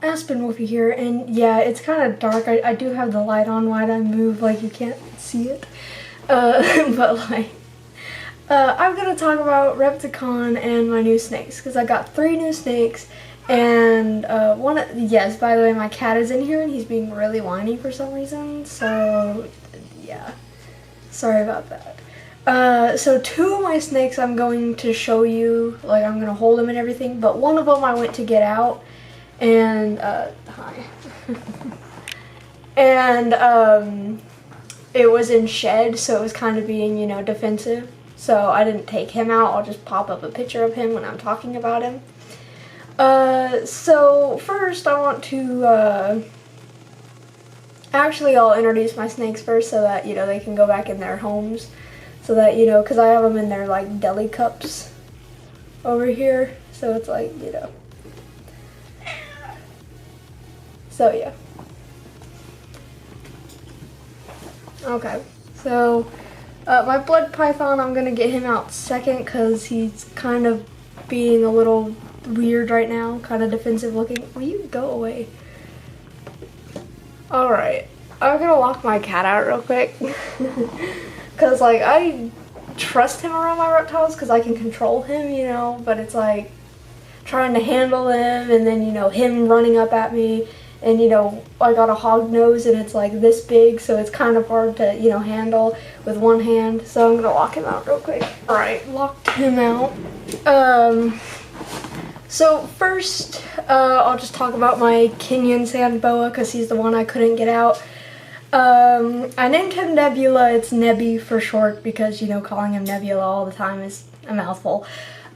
Aspen Wolfie here, and yeah, it's kind of dark. I do have the light on while I move, like you can't see it. But like, I'm gonna talk about Repticon and my new snakes, because I got 3 new snakes, and yes, by the way, my cat is in here and he's being really whiny for some reason, so yeah, sorry about that. So 2 of my snakes I'm going to show you, like I'm gonna hold them and everything, but one of them I went to get out, and hi. And it was in shed, so it was kind of being, you know, defensive. So I didn't take him out. I'll just pop up a picture of him when I'm talking about him. So first I want to actually I'll introduce my snakes first so that, you know, they can go back in their homes. So that, you know, because I have them in their like deli cups over here. So it's like, you know. So yeah. Okay, so my blood python, I'm gonna get him out second because he's kind of being a little weird right now, kind of defensive looking. Will you go away? Alright, I'm gonna lock my cat out real quick because like I trust him around my reptiles because I can control him, you know, but it's like trying to handle him and then, you know, him running up at me. And, you know, I got a hog nose and it's like this big, so it's kind of hard to, you know, handle with one hand. So I'm gonna lock him out real quick. Alright, locked him out. So first, I'll just talk about my Kenyan sand boa because he's the one I couldn't get out. I named him Nebula. It's Nebby for short because, you know, calling him Nebula all the time is a mouthful.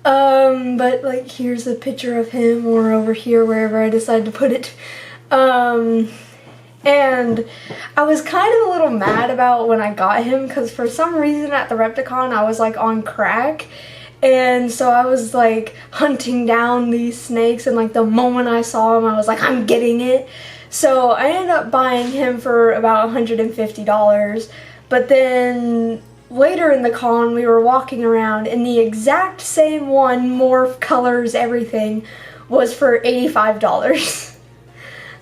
But like here's a picture of him, or over here, wherever I decide to put it. And I was kind of a little mad about when I got him because for some reason at the Repticon I was like on crack, and so I was like hunting down these snakes, and like the moment I saw him I was like, I'm getting it. So I ended up buying him for about $150, but then later in the con we were walking around and the exact same one, morph, colors, everything, was for $85.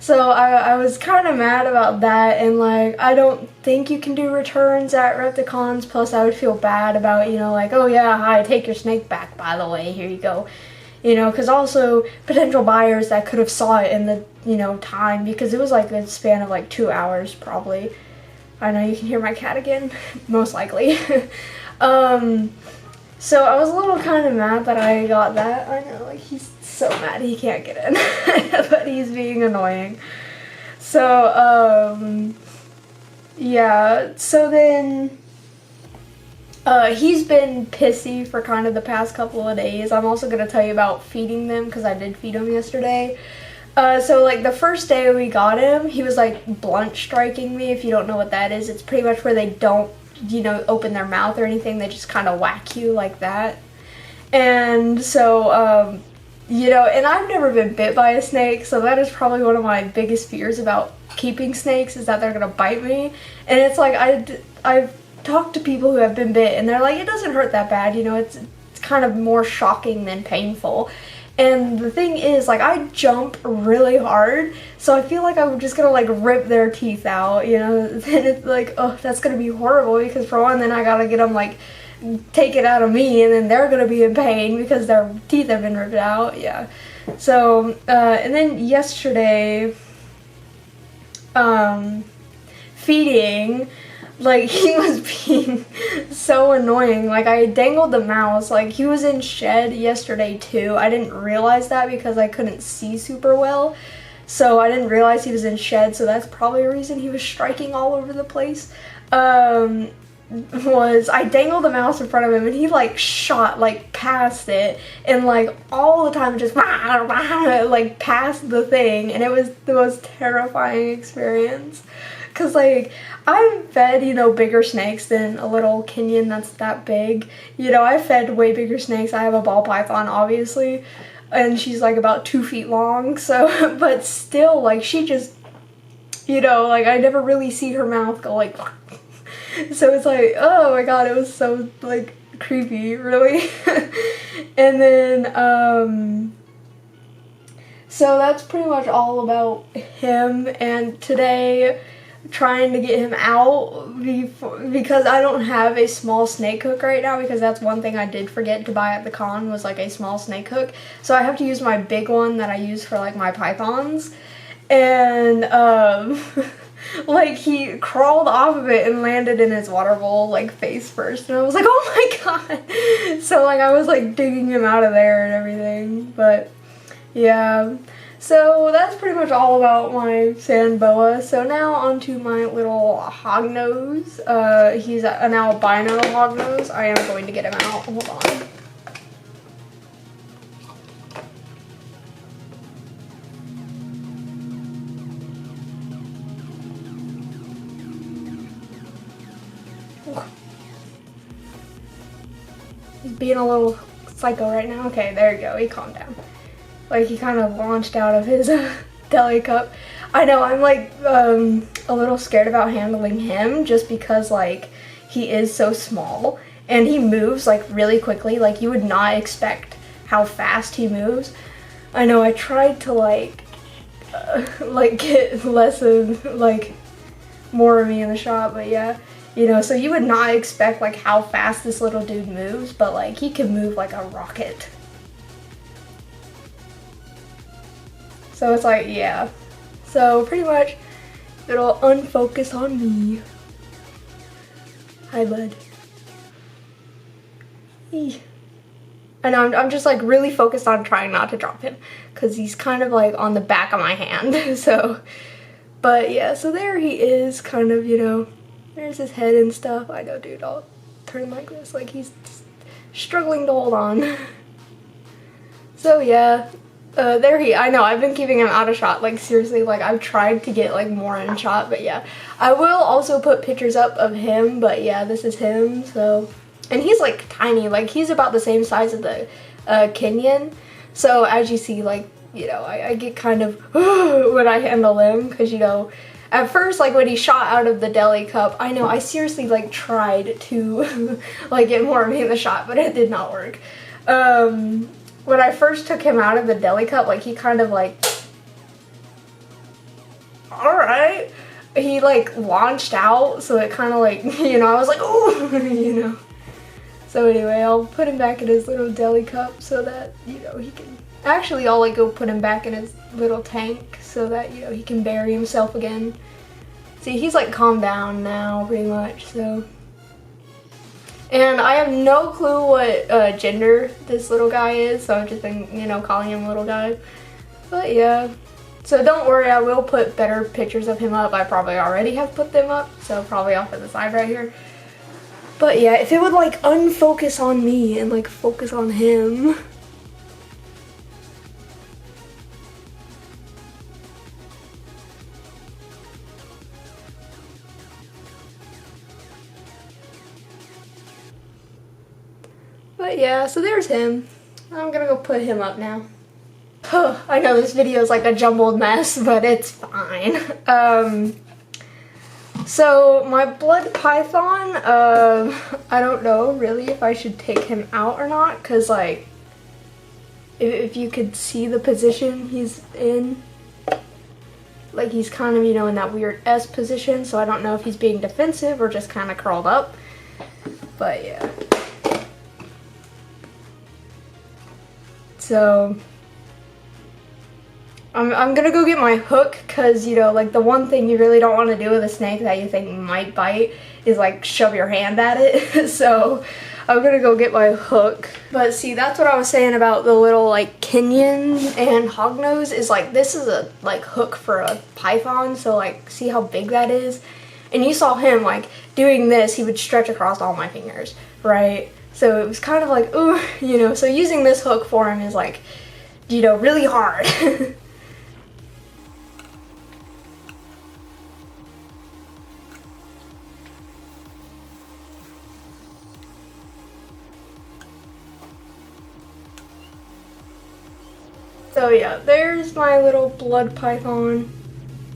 So I was kind of mad about that, and like I don't think you can do returns at Repticons, plus I would feel bad about, you know, like, oh yeah, hi, take your snake back, by the way, here you go. You know, because also potential buyers that could have saw it in the, you know, time, because it was like a span of like 2 hours probably. I know you can hear my cat again, most likely. So I was a little kind of mad that I got that. I know, like he's so mad he can't get in, but he's being annoying. So yeah, so then he's been pissy for kind of the past couple of days. I'm also going to tell you about feeding them because I did feed him yesterday. So like the first day we got him, he was like blunt striking me. If you don't know what that is, it's pretty much where they don't, you know, open their mouth or anything, they just kind of whack you like that. And so you know, and I've never been bit by a snake, so that is probably one of my biggest fears about keeping snakes, is that they're gonna bite me. And it's like I've talked to people who have been bit and they're like, it doesn't hurt that bad, you know, it's kind of more shocking than painful. And the thing is, like, I jump really hard, so I feel like I'm just gonna, like, rip their teeth out, you know? And it's like, oh, that's gonna be horrible, because for one, then I gotta get them, like, take it out of me, and then they're gonna be in pain because their teeth have been ripped out, yeah. So, and then yesterday, feeding, like, he was being so annoying. Like, I dangled the mouse. Like, he was in shed yesterday too. I didn't realize that because I couldn't see super well, so I didn't realize he was in shed, so that's probably a reason he was striking all over the place. Was I dangled the mouse in front of him and he like shot like past it, and like all the time just like past the thing, and it was the most terrifying experience. Cause like I've fed, you know, bigger snakes than a little Kenyan that's that big. You know, I've fed way bigger snakes. I have a ball python, obviously, and she's like about 2 feet long. So, but still, like she just, you know, like I never really see her mouth go like. So it's like, oh my god, it was so like creepy, really. And then So that's pretty much all about him, and today trying to get him out because I don't have a small snake hook right now, because that's one thing I did forget to buy at the con was like a small snake hook. So I have to use my big one that I use for like my pythons, and like he crawled off of it and landed in his water bowl like face first, and I was like, oh my god. So like I was like digging him out of there and everything, but yeah. So that's pretty much all about my sand boa. So now onto my little hognose. He's an albino hognose. I am going to get him out. Hold on. He's being a little psycho right now. Okay, there you go. He calmed down. Like, he kind of launched out of his deli cup. I know, I'm like a little scared about handling him just because like he is so small and he moves like really quickly. Like, you would not expect how fast he moves. I know, I tried to like get less of like more of me in the shot, but yeah, you know, so you would not expect like how fast this little dude moves, but like he can move like a rocket. So it's like, yeah. So pretty much it'll unfocus on me. Hi, bud. Eeh. I know, I'm just like really focused on trying not to drop him because he's kind of like on the back of my hand. So, but yeah, so there he is, kind of, you know, there's his head and stuff. I know, dude, I'll turn him like this. Like, he's struggling to hold on. So yeah. I know, I've been keeping him out of shot, like seriously, like I've tried to get like more in shot, but yeah. I will also put pictures up of him, but yeah, this is him, so. And he's like tiny, like he's about the same size as the Kenyan. So as you see, like, you know, I get kind of when I handle him, because, you know, at first, like when he shot out of the deli cup, I know, I seriously like tried to like get more of me in the shot, but it did not work. When I first took him out of the deli cup, like he kind of like, alright. He like launched out, so it kind of like, you know, I was like, oh, you know. So anyway, I'll put him back in his little deli cup so that, you know, he can, actually I'll like go put him back in his little tank so that, you know, he can bury himself again. See, he's like calmed down now pretty much, so. And I have no clue what gender this little guy is, so I've just been, you know, calling him little guy. But yeah, so don't worry, I will put better pictures of him up. I probably already have put them up, so probably off to the side right here. But yeah, if it would like unfocus on me and like focus on him. But yeah, so there's him. I'm gonna go put him up now. I know this video is like a jumbled mess, but it's fine. So my blood python, I don't know really if I should take him out or not, because like, if you could see the position he's in, like he's kind of, you know, in that weird S position, so I don't know if he's being defensive or just kind of curled up, but yeah. So I'm gonna go get my hook, because, you know, like the one thing you really don't want to do with a snake that you think might bite is like shove your hand at it. So I'm gonna go get my hook. But see, that's what I was saying about the little like Kenyan and hognose, is like this is a like hook for a python, so like see how big that is? And you saw him like doing this, he would stretch across all my fingers, right? So it was kind of like, ooh, you know, so using this hook for him is like, you know, really hard. So yeah, there's my little blood python.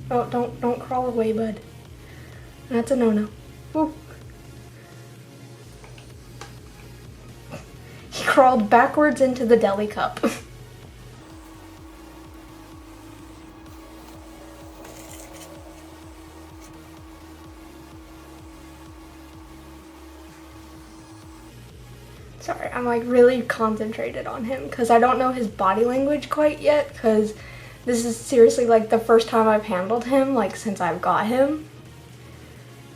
Oh, don't crawl away, bud. That's a no-no. Ooh. He crawled backwards into the deli cup. Sorry, I'm like really concentrated on him because I don't know his body language quite yet, because this is seriously like the first time I've handled him like since I've got him.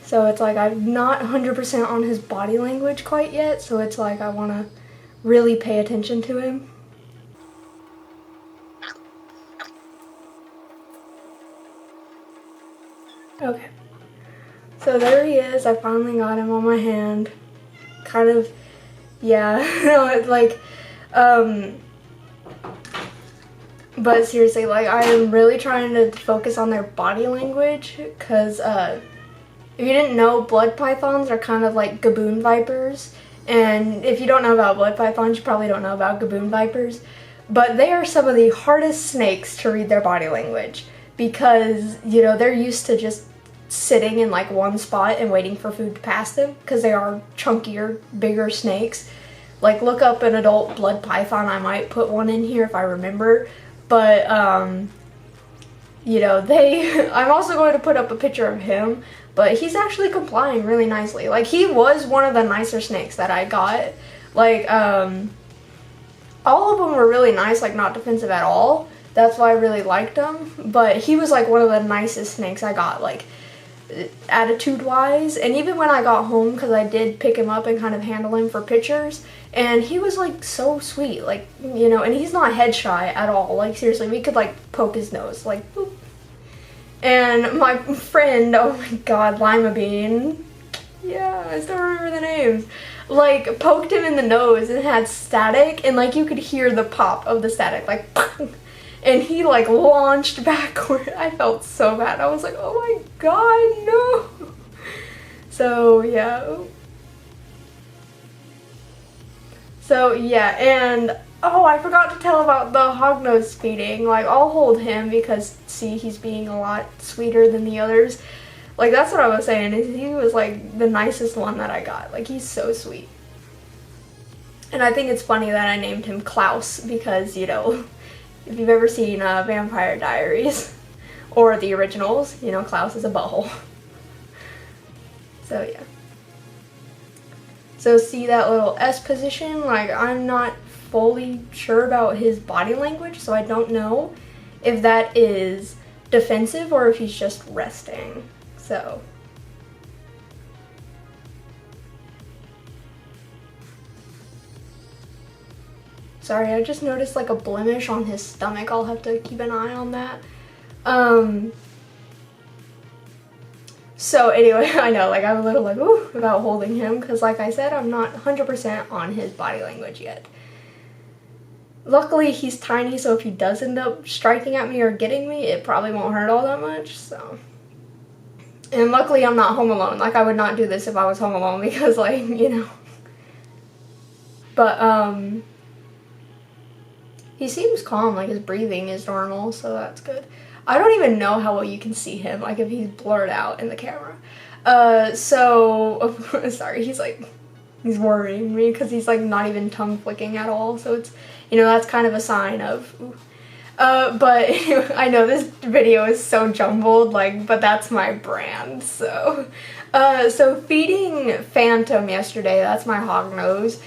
So it's like I'm not 100% on his body language quite yet, so it's like I want to really pay attention to him. Okay. So there he is. I finally got him on my hand. Kind of, yeah, like, but seriously, like, I am really trying to focus on their body language, because, if you didn't know, blood pythons are kind of like gaboon vipers, and if you don't know about blood pythons, you probably don't know about gaboon vipers, but they are some of the hardest snakes to read their body language, because, you know, they're used to just sitting in like one spot and waiting for food to pass them, because they are chunkier, bigger snakes. Like, look up an adult blood python. I might put one in here if I remember, but you know, I'm also going to put up a picture of him, but he's actually complying really nicely. Like, he was one of the nicer snakes that I got. Like, all of them were really nice, like not defensive at all. That's why I really liked him, but he was like one of the nicest snakes I got, like attitude wise. And even when I got home, because I did pick him up and kind of handle him for pictures, and he was like so sweet, like, you know, and he's not head shy at all. Like, seriously, we could like poke his nose, like boop. And my friend, oh my god, Lima Bean, yeah, I still remember the names, like poked him in the nose and had static, and like you could hear the pop of the static, like and he like launched backward. I felt so bad. I was like, oh my god, no. So yeah. So yeah, and oh, I forgot to tell about the hognose feeding. Like, I'll hold him because, see, he's being a lot sweeter than the others. Like, that's what I was saying, is he was like the nicest one that I got. Like, he's so sweet. And I think it's funny that I named him Klaus because, you know, if you've ever seen Vampire Diaries or the originals, you know, Klaus is a butthole. So yeah. So see that little S position? Like, I'm not fully sure about his body language, so I don't know if that is defensive or if he's just resting. So sorry, I just noticed like a blemish on his stomach. I'll have to keep an eye on that. So anyway, I know, like, I'm a little like, ooh, about holding him, because like I said, I'm not 100% on his body language yet. Luckily, he's tiny, so if he does end up striking at me or getting me, it probably won't hurt all that much, so. And luckily, I'm not home alone. Like, I would not do this if I was home alone, because, like, you know. But, he seems calm, like, his breathing is normal, so that's good. I don't even know how well you can see him, like, if he's blurred out in the camera. Sorry, he's worrying me, because he's, like, not even tongue flicking at all, so it's, you know, that's kind of a sign of, but I know this video is so jumbled, like, but that's my brand, so. So feeding Phantom yesterday, that's my hognose.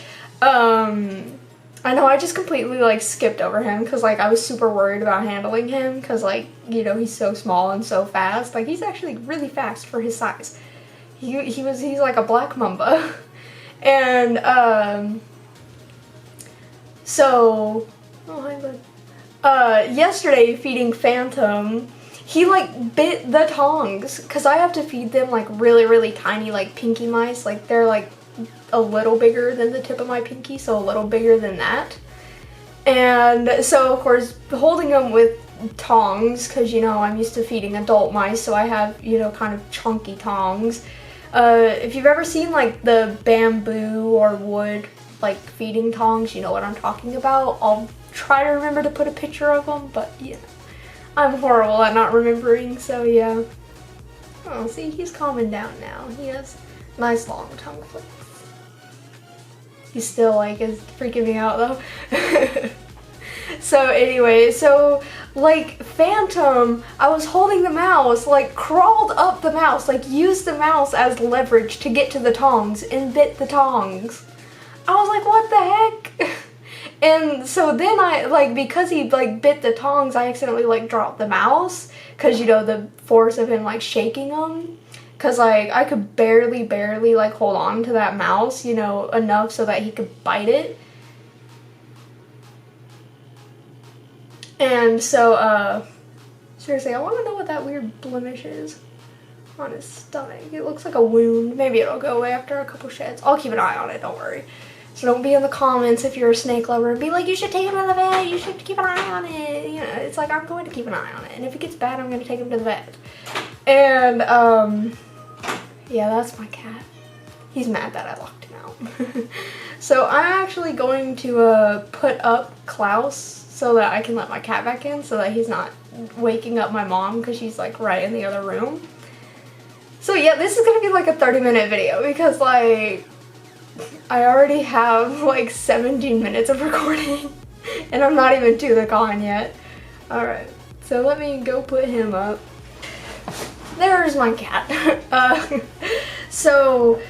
I know I just completely, like, skipped over him, because, like, I was super worried about handling him, because, like, you know, he's so small and so fast. Like, he's actually really fast for his size. He's like a black mamba. And, so, oh, hi, bud. Yesterday, feeding Phantom, he, like, bit the tongs, because I have to feed them, like, really, really tiny, like, pinky mice. Like, they're, like, a little bigger than the tip of my pinky, so a little bigger than that. And so, of course, holding them with tongs, because, you know, I'm used to feeding adult mice, so I have, you know, kind of chunky tongs. If you've ever seen, like, the bamboo or wood, like, feeding tongs, you know what I'm talking about. I'll try to remember to put a picture of them, but, yeah, I'm horrible at not remembering, so, yeah. Oh, see, he's calming down now. He has nice long tongue flicks. He still, like, is freaking me out, though. So, anyway, so, like, Phantom, I was holding the mouse, like, crawled up the mouse, like, used the mouse as leverage to get to the tongs, and bit the tongs. I was like, what the heck? And so then I, like, because he, like, bit the tongs, I accidentally, like, dropped the mouse. Because, you know, the force of him, like, shaking them. Because, like, I could barely, like, hold on to that mouse, you know, enough so that he could bite it. And so, seriously, I want to know what that weird blemish is on his stomach. It looks like a wound. Maybe it'll go away after a couple sheds. I'll keep an eye on it, don't worry. So don't be in the comments if you're a snake lover and be like, you should take him to the vet, you should keep an eye on it. You know, it's like, I'm going to keep an eye on it. And if it gets bad, I'm going to take him to the vet. And, yeah, that's my cat. He's mad that I locked him out. So I'm actually going to put up Klaus so that I can let my cat back in so that he's not waking up my mom because she's like right in the other room. So yeah, this is going to be like a 30-minute video because like I already have like 17 minutes of recording and I'm not even to the con yet. Alright, so let me go put him up. There's my cat. So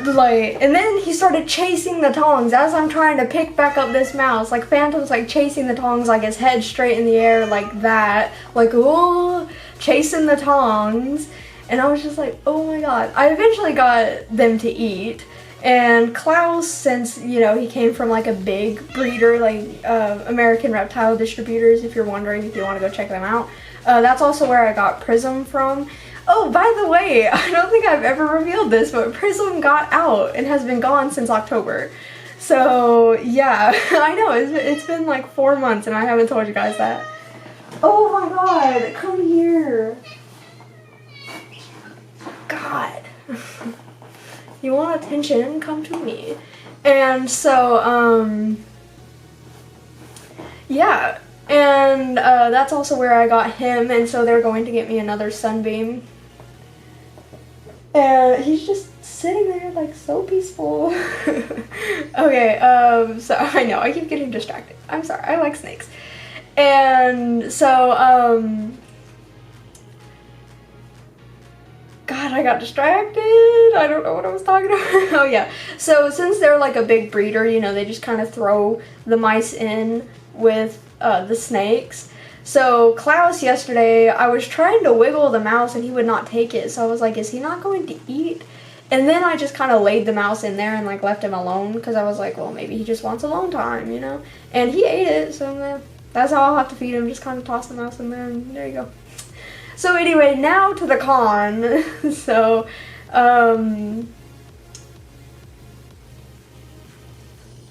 like, and then he started chasing the tongs as I'm trying to pick back up this mouse. Like Phantom's like chasing the tongs, like his head straight in the air like that. Like, oh, chasing the tongs. And I was just like, oh my god. I eventually got them to eat. And Klaus, since, you know, he came from like a big breeder, like American Reptile Distributors, if you're wondering if you want to go check them out. That's also where I got Prism from. Oh, by the way, I don't think I've ever revealed this, but Prism got out and has been gone since October. So, yeah, I know, it's been like 4 months and I haven't told you guys that. Oh my god, come here. God. You want attention? Come to me. And so, yeah. And that's also where I got him, and so they're going to get me another Sunbeam. And he's just sitting there like so peaceful. Okay, so I know, I keep getting distracted. I'm sorry, I like snakes. And so, God, I got distracted. I don't know what I was talking about. Oh yeah, so since they're like a big breeder, you know, they just kind of throw the mice in with the snakes. So Klaus yesterday, I was trying to wiggle the mouse and he would not take it. So I was like, is he not going to eat? And then I just kind of laid the mouse in there and like left him alone because I was like, well, maybe he just wants alone time, you know? And he ate it, so that's how I'll have to feed him. Just kind of toss the mouse in there and there you go. So anyway, now to the con. So,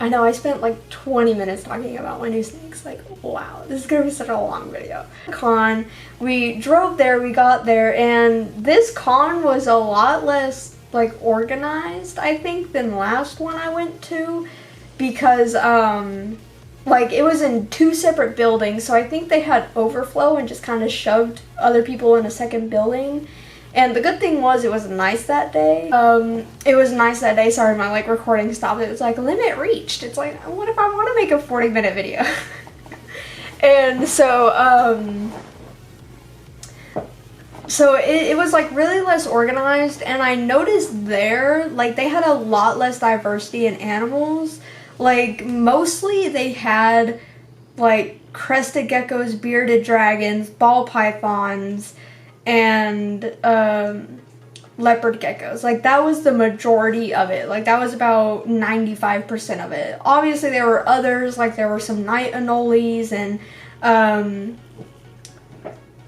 I know I spent like 20 minutes talking about my new snakes. Like, wow, this is gonna be such a long video. Con, we drove there, we got there, and this con was a lot less like organized, I think, than the last one I went to, because like it was in 2 separate buildings, so I think they had overflow and just kind of shoved other people in a second building. And the good thing was it was nice that day. It was nice that day. Sorry, my like recording stopped. It was like limit reached. It's like, what if I want to make a 40-minute video? And so, it was like really less organized, and I noticed there, like they had a lot less diversity in animals. Like mostly they had like crested geckos, bearded dragons, ball pythons, and leopard geckos. Like that was the majority of it. Like that was about 95% of it. Obviously there were others, like there were some night anoles and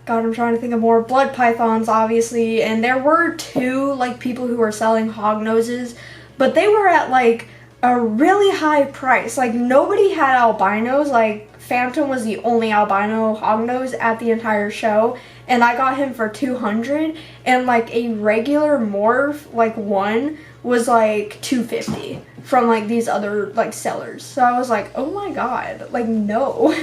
God, I'm trying to think of more. Blood pythons, obviously, and there were 2 like people who were selling hog noses, but they were at like a really high price. Like nobody had albinos. Like Phantom was the only albino hognose at the entire show, and I got him for $200, and like a regular morph, like one, was like $250 from like these other like sellers. So I was like, oh my god, like no.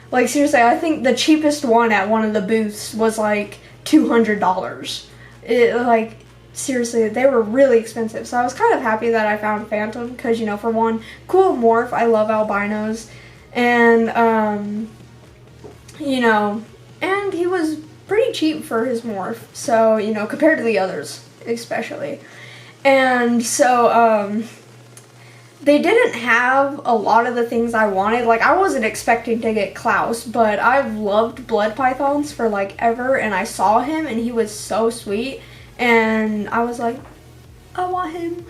Like seriously, I think the cheapest one at one of the booths was like $200. It like, seriously, they were really expensive. So I was kind of happy that I found Phantom because, you know, for one, cool morph. I love albinos. And, you know, and he was pretty cheap for his morph. So, you know, compared to the others, especially. And so, they didn't have a lot of the things I wanted. Like, I wasn't expecting to get Klaus, but I've loved blood pythons for like ever, and I saw him and he was so sweet, and I was like, I want him.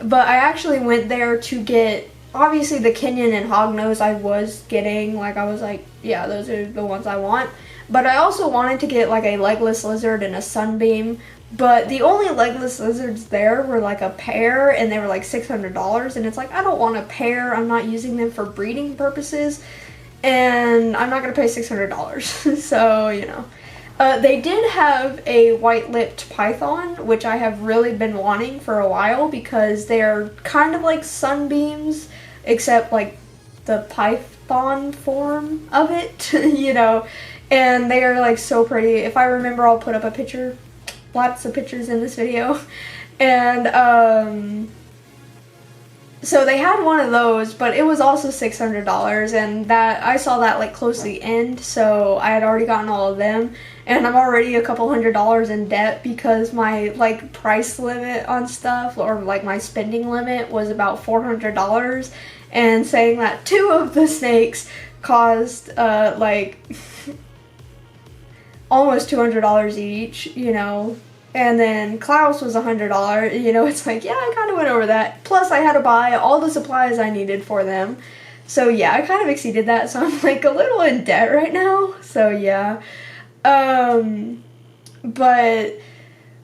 But I actually went there to get, obviously the Kenyan and hognose I was getting, like I was like, yeah, those are the ones I want. But I also wanted to get like a legless lizard and a sunbeam. But the only legless lizards there were like a pair, and they were like $600, and it's like, I don't want a pair, I'm not using them for breeding purposes, and I'm not gonna pay $600. So, you know. They did have a white-lipped python, which I have really been wanting for a while, because they're kind of like sunbeams, except like the python form of it, you know, and they are like so pretty. If I remember, I'll put up a picture. Lots of pictures in this video, and so they had one of those, but it was also $600, and that I saw that like close to the end, so I had already gotten all of them, and I'm already a couple $100 in debt because my like price limit on stuff, or like my spending limit, was about $400, and saying that 2 of the snakes cost like almost $200 each, you know, and then Klaus was $100, you know. It's like, yeah, I kind of went over that. Plus, I had to buy all the supplies I needed for them. So, yeah, I kind of exceeded that, so I'm, like, a little in debt right now. So, yeah. But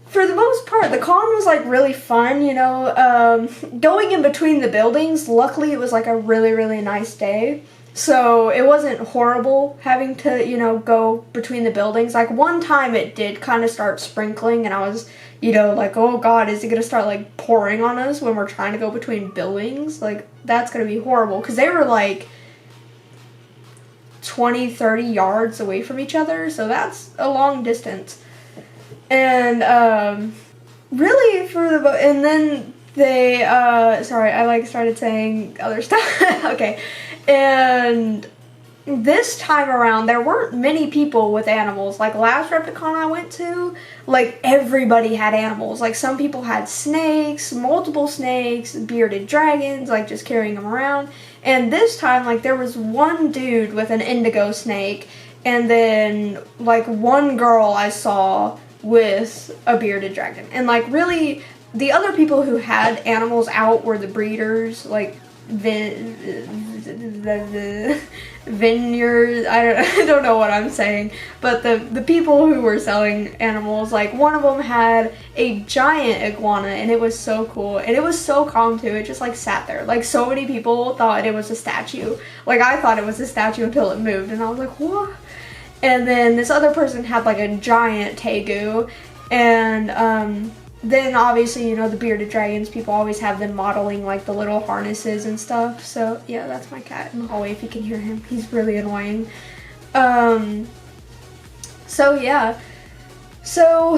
for the most part, the con was, like, really fun, you know. Going in between the buildings, luckily it was, like, a really, really nice day. So it wasn't horrible having to, you know, go between the buildings. Like, one time it did kind of start sprinkling, and I was, you know, like, oh god, is it going to start, like, pouring on us when we're trying to go between buildings? Like, that's going to be horrible, because they were, like, 20, 30 yards away from each other, so that's a long distance. And, really, and then they, sorry, I, like, started saying other stuff. Okay. And this time around, there weren't many people with animals. Like, last repticon I went to, like, everybody had animals. Like, some people had snakes, multiple snakes, bearded dragons, like, just carrying them around. And this time, like, there was one dude with an indigo snake, and then, like, one girl I saw with a bearded dragon. And, like, really, the other people who had animals out were the breeders, like, the vineyard, I don't know what I'm saying, but the people who were selling animals, like, one of them had a giant iguana, and it was so cool, and it was so calm too. It just, like, sat there. Like, so many people thought it was a statue. Like, I thought it was a statue until it moved, and I was like, what? And then this other person had, like, a giant tegu, and then obviously, you know, the bearded dragons, people always have them modeling, like, the little harnesses and stuff. So, yeah, that's my cat in the hallway, if you can hear him. He's really annoying. So, yeah. So,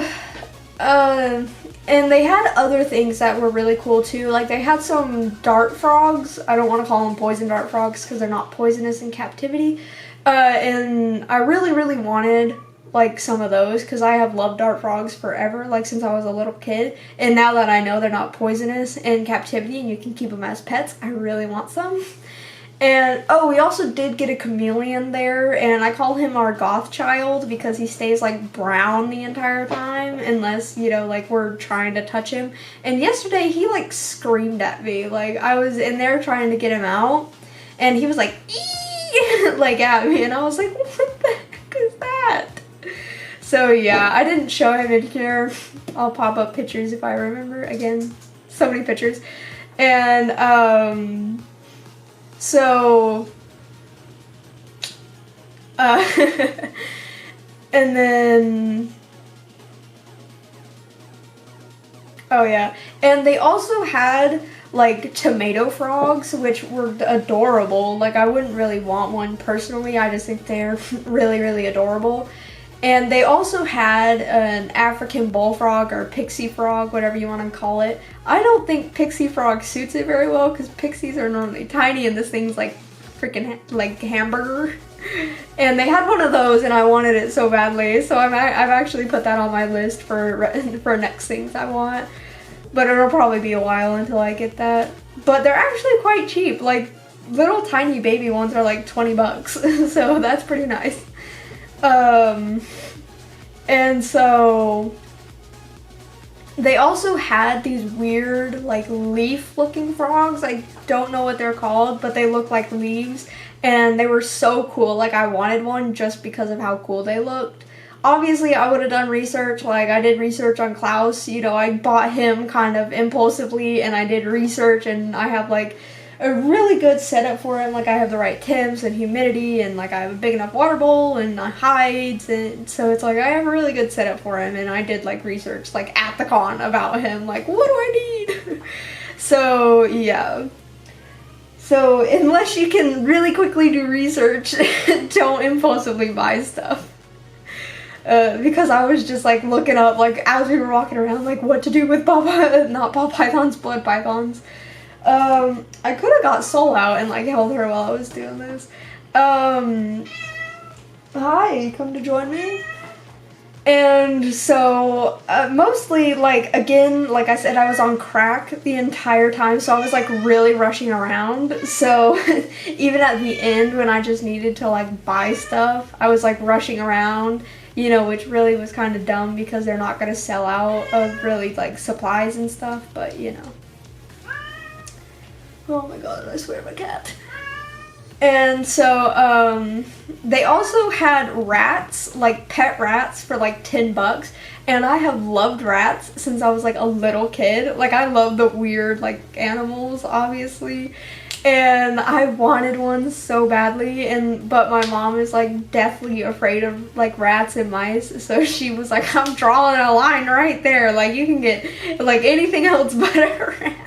and they had other things that were really cool, too. Like, they had some dart frogs. I don't want to call them poison dart frogs because they're not poisonous in captivity. And I really, really wanted, like, some of those, because I have loved dart frogs forever, like, since I was a little kid, and now that I know they're not poisonous in captivity and you can keep them as pets, I really want some. And, oh, we also did get a chameleon there, and I call him our goth child because he stays, like, brown the entire time, unless, you know, like, we're trying to touch him. And yesterday, he, like, screamed at me, like, I was in there trying to get him out, and he was like, ee! Like, at me, and I was like, what the heck is that? So, yeah, I didn't show him in here. I'll pop up pictures if I remember. Again, so many pictures. And, so, and then, oh, yeah. And they also had, like, tomato frogs, which were adorable. Like, I wouldn't really want one personally. I just think they're really, really adorable. And they also had an African bullfrog or pixie frog, whatever you want to call it. I don't think pixie frog suits it very well because pixies are normally tiny and this thing's like freaking like hamburger. And they had one of those and I wanted it so badly. So I've actually put that on my list for next things I want. but it'll probably be a while until I get that. But they're actually quite cheap. Like, little tiny baby ones are like 20 bucks, so that's pretty nice. And so they also had these weird like leaf looking frogs. I don't know what they're called, but they look like leaves, and they were so cool. Like, I wanted one just because of how cool they looked. Obviously, I would have done research. Like, I did research on Klaus, you know, I bought him kind of impulsively, and I did research, and I have like a really good setup for him. Like, I have the right temps and humidity, and like I have a big enough water bowl and hides, and so it's like I have a really good setup for him. And I did like research like at the con about him, like, what do I need? So yeah, so unless you can really quickly do research, don't impulsively buy stuff. Because I was just like looking up, like as we were walking around, like what to do with not ball pythons, blood pythons. I could have got Soul out and like held her while I was doing this. Hi, come to join me. And so, mostly, like, again, like I said, I was on crack the entire time, so I was like really rushing around. So even at the end when I just needed to like buy stuff, I was like rushing around, you know, which really was kind of dumb because they're not going to sell out of really like supplies and stuff, but you know. Oh my god, I swear, my cat. And so, they also had rats, like pet rats for like 10 bucks. And I have loved rats since I was like a little kid. Like, I love the weird like animals, obviously. And I wanted one so badly, but my mom is like deathly afraid of like rats and mice. So she was like, I'm drawing a line right there. Like, you can get like anything else but a rat.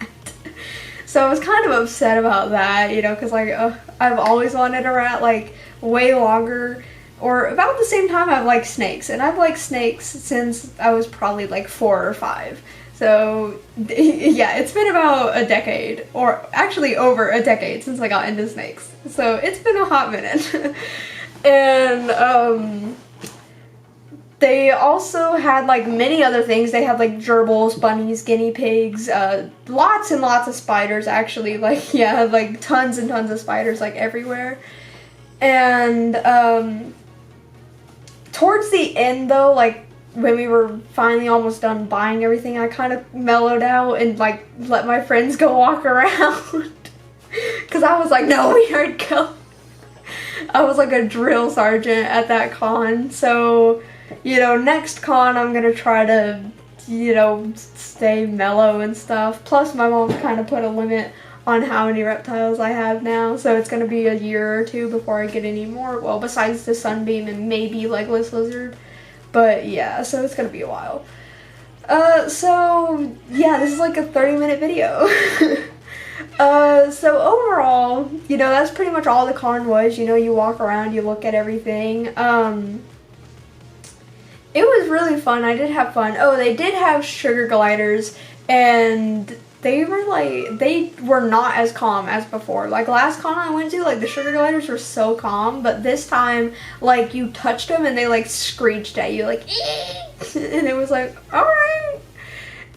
So I was kind of upset about that, you know, because like I've always wanted a rat, like way longer, or about the same time I've liked snakes, and I've liked snakes since I was probably like 4 or 5. So yeah, it's been about a decade, or actually over a decade since I got into snakes. So it's been a hot minute. And they also had like many other things. They had like gerbils, bunnies, guinea pigs, lots and lots of spiders actually. Like, yeah, like tons and tons of spiders like everywhere. And towards the end though, like when we were finally almost done buying everything, I kind of mellowed out and like let my friends go walk around. Because I was like, no, we are go. I was like a drill sergeant at that con. So, you know, next con I'm gonna try to, you know, stay mellow and stuff. Plus my mom kind of put a limit on how many reptiles I have now, so it's gonna be a year or 2 before I get any more. Well, besides the sunbeam and maybe legless lizard. But yeah, so it's gonna be a while. So yeah, this is like a 30-minute video. So overall, you know, that's pretty much all the con was. You know, you walk around, you look at everything. It was really fun. I did have fun. Oh, they did have sugar gliders, and they were not as calm as before. Like last con I went to, like the sugar gliders were so calm, but this time, like you touched them and they like screeched at you, like, and it was like, all right.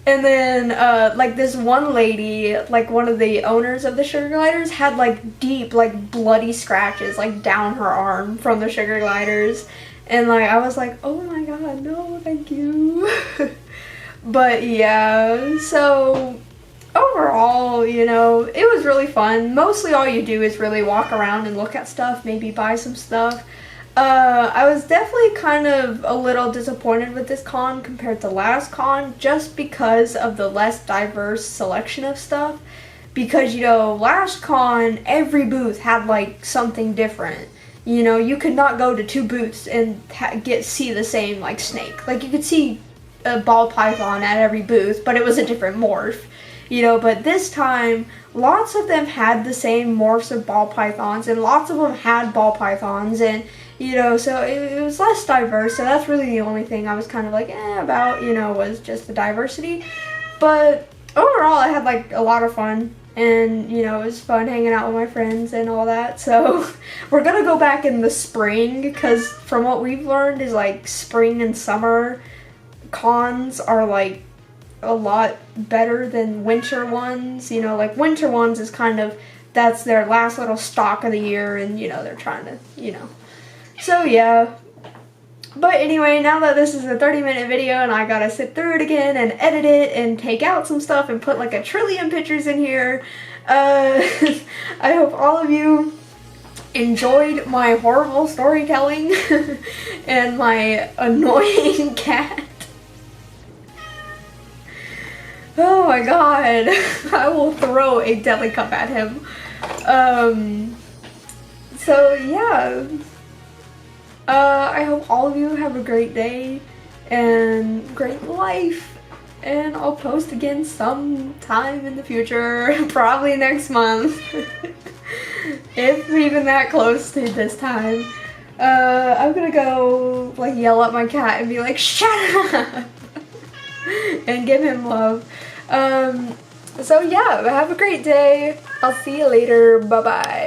And then, like this one lady, like one of the owners of the sugar gliders, had like deep, like bloody scratches, like down her arm from the sugar gliders. And like, I was like, oh my god, no, thank you. But yeah, so overall, you know, it was really fun. Mostly all you do is really walk around and look at stuff, maybe buy some stuff. I was definitely kind of a little disappointed with this con compared to last con, just because of the less diverse selection of stuff. Because, you know, last con, every booth had like something different. You know, you could not go to 2 booths and see the same like snake. Like you could see a ball python at every booth, but it was a different morph. You know, but this time, lots of them had the same morphs of ball pythons, and lots of them had ball pythons, and, you know, so it was less diverse, so that's really the only thing I was kind of like, about, you know, was just the diversity. But overall, I had, like, a lot of fun, and, you know, it was fun hanging out with my friends and all that, so we're gonna go back in the spring, because from what we've learned is, like, spring and summer cons are, like, a lot better than winter ones. You know, like winter ones is kind of, that's their last little stock of the year, and you know, they're trying to, you know. So yeah. But anyway, now that this is a 30-minute video and I gotta sit through it again and edit it and take out some stuff and put like a trillion pictures in here, I hope all of you enjoyed my horrible storytelling and my annoying cat. Oh my god, I will throw a deli cup at him. So yeah. I hope all of you have a great day and great life, and I'll post again sometime in the future, probably next month, if even that close to this time. I'm gonna go like yell at my cat and be like, shut up, and give him love. So yeah, have a great day. I'll see you later. Bye bye.